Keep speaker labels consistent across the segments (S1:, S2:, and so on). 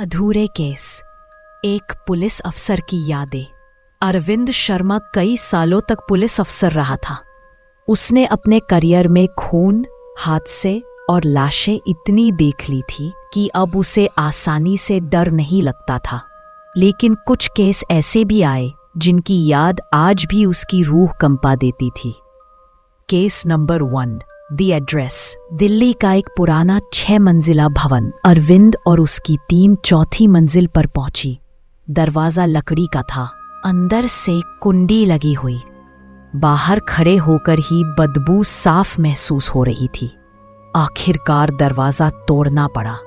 S1: अधूरे केस, एक पुलिस अफसर की यादें। अरविंद शर्मा कई सालों तक पुलिस अफसर रहा था। उसने अपने करियर में खून, हादसे और लाशें इतनी देख ली थी कि अब उसे आसानी से डर नहीं लगता था। लेकिन कुछ केस ऐसे भी आए जिनकी याद आज भी उसकी रूह कंपा देती थी। Case number 1, the address. Delhi का एक पुराना 6 मंजिला भवन। अरविंद और उसकी टीम चौथी मंजिल पर पहुंची। दरवाजा लकड़ी का था, अंदर से कुंडी लगी हुई। बाहर खड़े होकर ही बदबू साफ महसूस हो रही थी। आखिरकार दरवाजा तोड़ना पड़ा।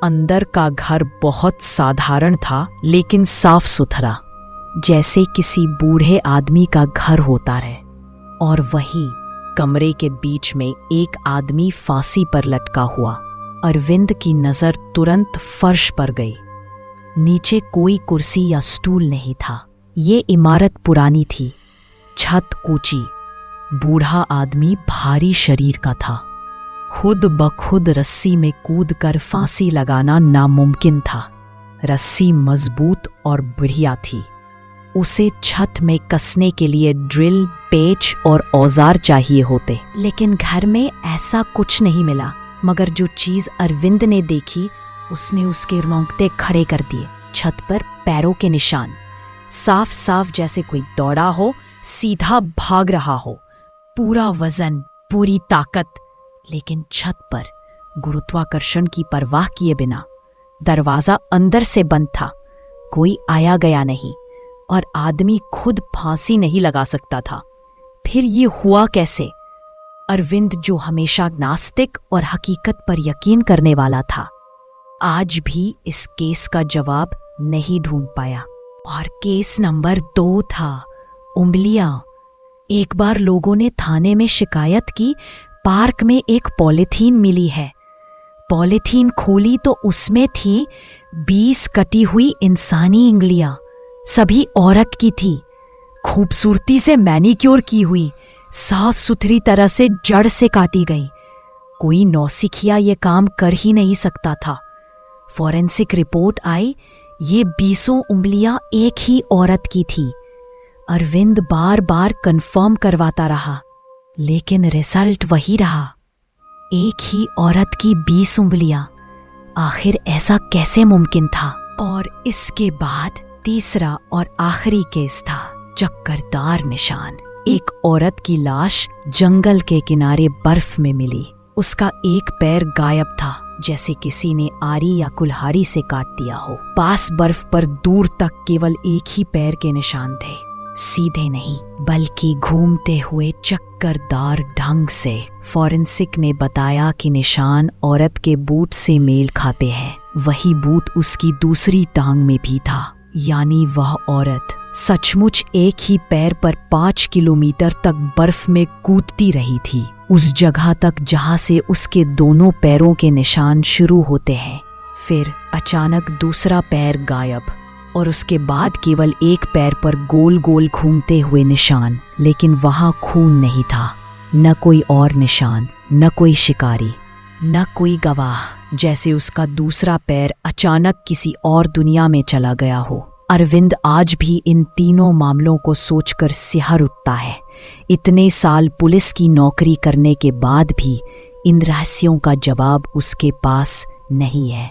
S1: अंदर का घर बहुत साधारण था, लेकिन साफ सुथरा, जैसे किसी बूढ़े आदमी का घर होता रहे। और वही कमरे के बीच में एक आदमी फांसी पर लटका हुआ। अरविंद की नजर तुरंत फर्श पर गई। नीचे कोई कुर्सी या स्टूल नहीं था। ये इमारत पुरानी थी, छत ऊंची। बूढ़ा आदमी भारी शरीर का था। खुद बखुद रस्सी में कूदकर फांसी लगाना नामुमकिन था। रस्सी मजबूत और बढ़िया थी। उसे छत में कसने के लिए ड्रिल, पेच और औजार चाहिए होते, लेकिन घर में ऐसा कुछ नहीं मिला। मगर जो चीज अरविंद ने देखी, उसने उसके रोंगटे खड़े कर दिए। छत पर पैरों के निशान, साफ साफ जैसे कोई दौड़ा हो, सीधा भाग रहा हो। पूरा वजन, पूरी ताकत, लेकिन छत पर गुरुत्वाकर्षण की परवाह किए बिना। दरवाजा अंदर से बंद था, कोई आया गया नहीं, और आदमी खुद फांसी नहीं लगा सकता था। फिर ये हुआ कैसे? अरविंद, जो हमेशा नास्तिक और हकीकत पर यकीन करने वाला था, आज भी इस केस का जवाब नहीं ढूंढ पाया। और केस नंबर 2 था, उंगलियां। एक बार लोगों ने थाने में शिकायत की, पार्क में एक पॉलीथीन मिली है। पॉलीथीन खोली तो उसमें थी 20 कटी हुई इंसानी उंगलियां। सभी औरत की थी, खूबसूरती से मैनिक्योर की हुई, साफ सुथरी तरह से जड़ से काटी गई। कोई नौसिखिया ये काम कर ही नहीं सकता था। फॉरेंसिक रिपोर्ट आई, ये 20 उंगलियां एक ही औरत की थी। अरविंद बार बार कंफर्म करवाता रहा, लेकिन रिजल्ट वही रहा, एक ही औरत की 20 उंगलियां। आखिर ऐसा कैसे मुमकिन था? और इसके बाद तीसरा और आखिरी केस था, चक्करदार निशान। एक औरत की लाश जंगल के किनारे बर्फ में मिली। उसका एक पैर गायब था, जैसे किसी ने आरी या कुल्हाड़ी से काट दिया हो। पास बर्फ पर दूर तक केवल एक ही पैर के निशान थे, सीधे नहीं बल्कि घूमते हुए चक्करदार ढंग से। फॉरेंसिक ने बताया कि निशान औरत के बूट से मेल खाते हैं। वही बूट उसकी दूसरी टांग में भी था, यानी वह औरत सचमुच एक ही पैर पर 5 किलोमीटर तक बर्फ में कूदती रही थी, उस जगह तक जहां से उसके दोनों पैरों के निशान शुरू होते हैं। फिर अचानक दूसरा पैर गायब, और उसके बाद केवल एक पैर पर गोल गोल घूमते हुए निशान। लेकिन वहां खून नहीं था, न कोई और निशान, न कोई शिकारी, न कोई गवाह, जैसे उसका दूसरा पैर अचानक किसी और दुनिया में चला गया हो। अरविंद आज भी इन तीनों मामलों को सोचकर सिहर उठता है। इतने साल पुलिस की नौकरी करने के बाद भी इन रहस्यों का जवाब उसके पास नहीं है।